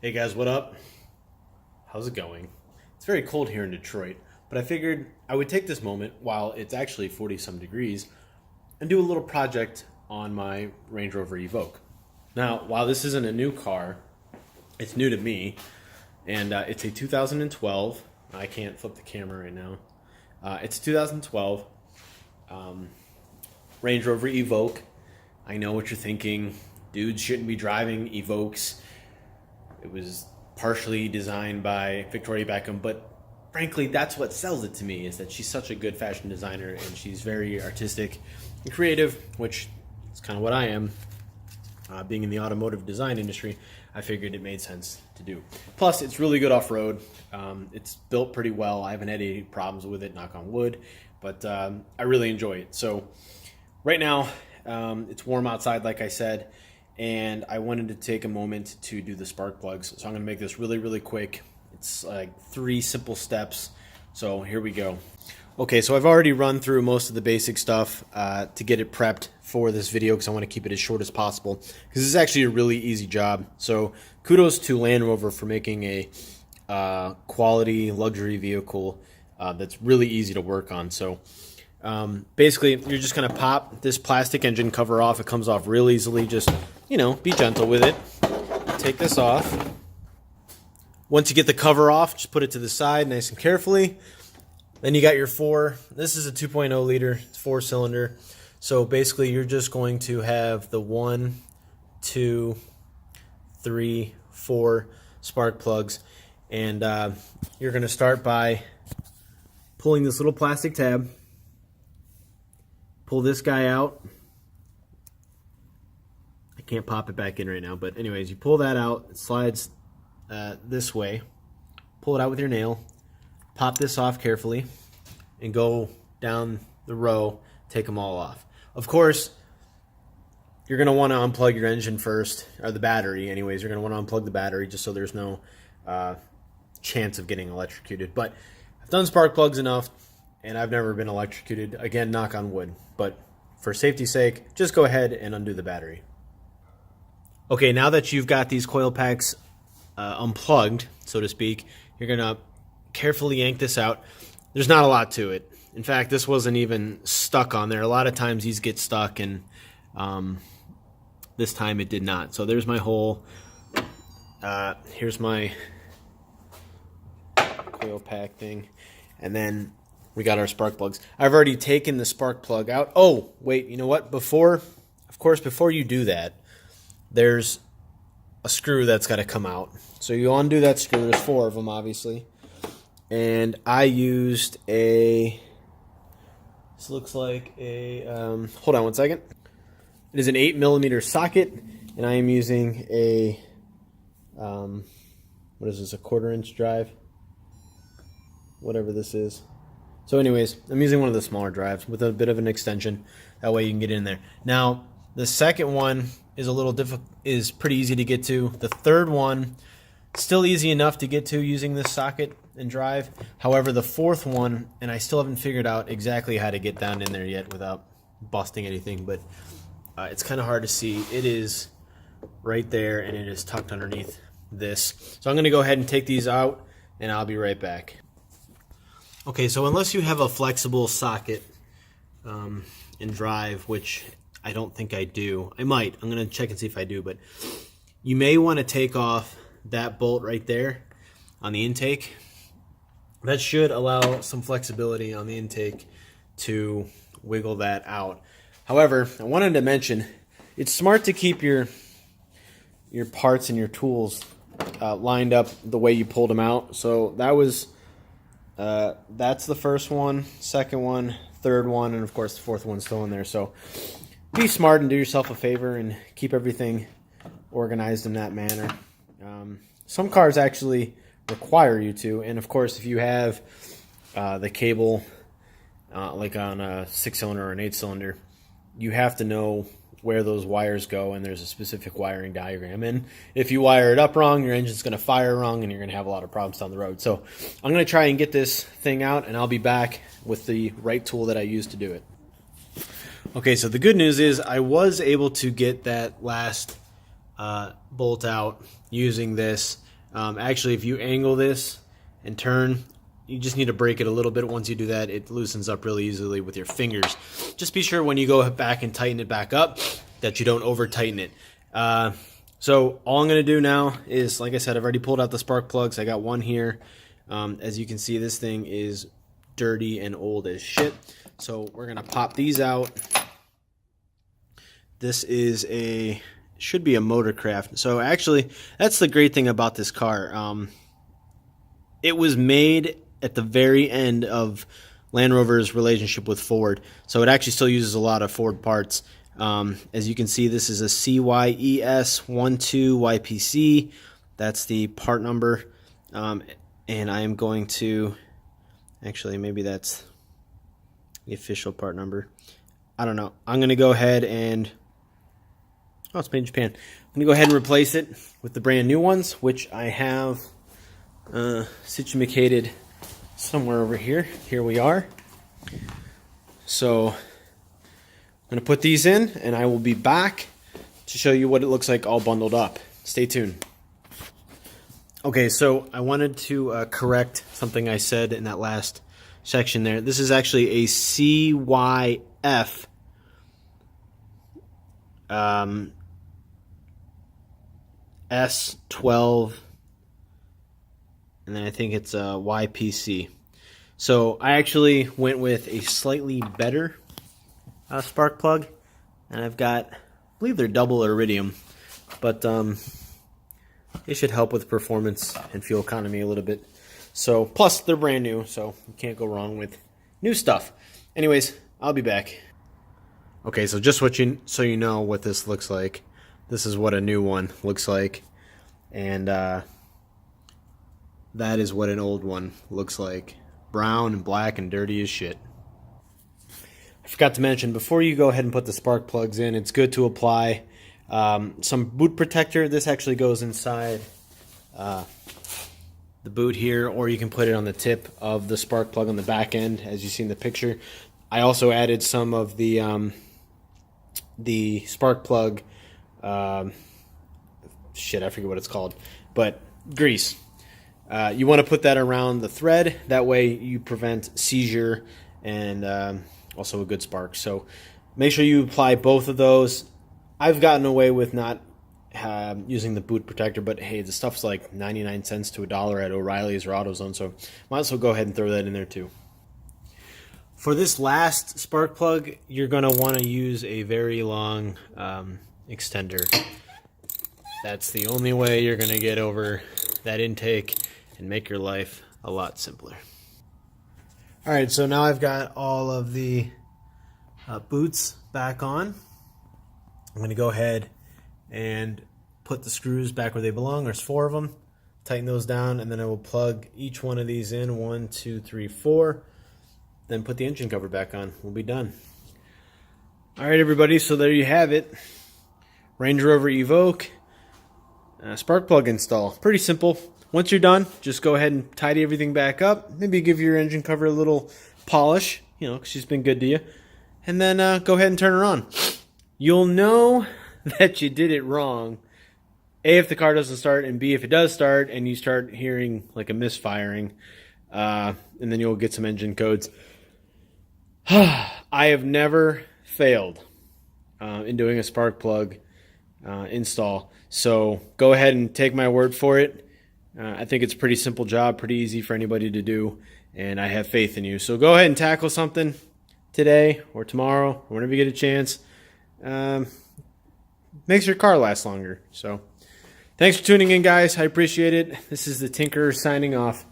Hey guys, what up? How's it going? It's very cold here in Detroit, but I figured I would take this moment while it's actually 40 some degrees and do a little project on my Range Rover Evoque. Now, while this isn't a new car, it's new to me, and it's a 2012. I can't flip the camera right now. It's a 2012 Range Rover Evoque. I know what you're thinking. Dudes shouldn't be driving Evoques. It was partially designed by Victoria Beckham, but frankly, that's what sells it to me, is that she's such a good fashion designer and she's very artistic and creative, which is kind of what I am. Being in the automotive design industry, I figured it made sense to do. Plus, it's really good off-road. It's built pretty well. I haven't had any problems with it, knock on wood, but I really enjoy it. So right now, it's warm outside, like I said, and I wanted to take a moment to do the spark plugs. So I'm going to make this really, really quick. It's like 3 simple steps. So here we go. Okay, so I've already run through most of the basic stuff to get it prepped for this video because I want to keep it as short as possible because this is actually a really easy job. So kudos to Land Rover for making a quality luxury vehicle that's really easy to work on. So basically, you're just going to pop this plastic engine cover off. It comes off real easily. Just, be gentle with it. Take this off. Once you get the cover off, just put it to the side nice and carefully. Then you got your this is a 2.0 liter, it's 4-cylinder. So basically, you're just going to have the 1, 2, 3, 4 spark plugs. And you're going to start by pulling this little plastic tab. Pull this guy out. I can't pop it back in right now, but anyways, you pull that out. It slides this way. Pull it out with your nail. Pop this off carefully and go down the row. Take them all off. Of course, you're going to want to unplug your engine first, or the battery anyways. You're going to want to unplug the battery just so there's no chance of getting electrocuted. But I've done spark plugs enough, and I've never been electrocuted. Again, knock on wood. But for safety's sake, just go ahead and undo the battery. Okay, now that you've got these coil packs unplugged, so to speak, you're going to carefully yank this out. There's not a lot to it. In fact, this wasn't even stuck on there. A lot of times these get stuck, and this time it did not. So there's my hole. Here's my coil pack thing. And then we got our spark plugs. I've already taken the spark plug out. Oh, wait, you know what? Before you do that, there's a screw that's got to come out. So you undo that screw. There's 4 of them, obviously. And I used this looks like a, hold on one second. It is an 8mm socket, and I am using a, what is this, a 1/4-inch drive? Whatever this is. So anyways, I'm using one of the smaller drives with a bit of an extension. That way you can get in there. Now, the second one is a little is pretty easy to get to. The third one, still easy enough to get to using this socket and drive. However, the 4th one, and I still haven't figured out exactly how to get down in there yet without busting anything, but it's kind of hard to see. It is right there, and it is tucked underneath this. So I'm going to go ahead and take these out, and I'll be right back. Okay, so unless you have a flexible socket in drive, which I don't think I do. I might. I'm going to check and see if I do, but you may want to take off that bolt right there on the intake. That should allow some flexibility on the intake to wiggle that out. However, I wanted to mention, it's smart to keep your parts and your tools lined up the way you pulled them out. So that was that's the first one, second one, third one, and of course the 4th one's still in there. So be smart and do yourself a favor and keep everything organized in that manner. Some cars actually require you to, and of course if you have the cable like on a 6-cylinder or an 8-cylinder, you have to know where those wires go, and there's a specific wiring diagram. And if you wire it up wrong, your engine's going to fire wrong, and you're going to have a lot of problems down the road. So I'm going to try and get this thing out, and I'll be back with the right tool that I used to do it. Okay, so the good news is I was able to get that last bolt out using this. Actually, if you angle this and turn, you just need to break it a little bit. Once you do that, it loosens up really easily with your fingers. Just be sure when you go back and tighten it back up that you don't over tighten it. So all I'm going to do now is, like I said, I've already pulled out the spark plugs. I got one here. As you can see, this thing is dirty and old as shit. So we're going to pop these out. This is should be a Motorcraft. So actually, that's the great thing about this car. It was made at the very end of Land Rover's relationship with Ford. So it actually still uses a lot of Ford parts. As you can see, this is a CYES12YPC. That's the part number. And I am going to, actually, maybe that's the official part number. I don't know. I'm going to go ahead and, oh, it's made in Japan. I'm going to go ahead and replace it with the brand new ones, which I have situated somewhere over here. Here we are. So I'm going to put these in, and I will be back to show you what it looks like all bundled up. Stay tuned. Okay, so I wanted to correct something I said in that last section there. This is actually a CYF S12, and then I think it's a YPC. So I actually went with a slightly better spark plug, and I've got, I believe they're double iridium, but it should help with performance and fuel economy a little bit. So plus they're brand new, so you can't go wrong with new stuff. Anyways, I'll be back. Okay, so just so you know what this looks like. This is what a new one looks like, and that is what an old one looks like. Brown and black and dirty as shit. I forgot to mention, before you go ahead and put the spark plugs in, it's good to apply some boot protector. This actually goes inside the boot here, or you can put it on the tip of the spark plug on the back end, as you see in the picture. I also added some of the spark plug, shit, I forget what it's called, but grease. You want to put that around the thread. That way you prevent seizure and also a good spark. So make sure you apply both of those. I've gotten away with not using the boot protector, but hey, the stuff's like 99 cents to $1 at O'Reilly's or AutoZone, so might as well go ahead and throw that in there too. For this last spark plug, you're going to want to use a very long extender. That's the only way you're going to get over that intake and make your life a lot simpler. Alright, so now I've got all of the boots back on. I'm going to go ahead and put the screws back where they belong. There's 4 of them. Tighten those down, and then I will plug each one of these in. 1, 2, 3, 4. Then put the engine cover back on. We'll be done. Alright, everybody, so there you have it. Range Rover Evoque spark plug install. Pretty simple. Once you're done, just go ahead and tidy everything back up. Maybe give your engine cover a little polish, you know, 'cause she's been good to you. And then go ahead and turn her on. You'll know that you did it wrong. A, if the car doesn't start, and B, if it does start and you start hearing like a misfiring, and then you'll get some engine codes. I have never failed in doing a spark plug install. So go ahead and take my word for it. I think it's a pretty simple job, pretty easy for anybody to do, and I have faith in you. So go ahead and tackle something today or tomorrow, or whenever you get a chance. Makes your car last longer. So thanks for tuning in, guys. I appreciate it. This is the Tinkerer signing off.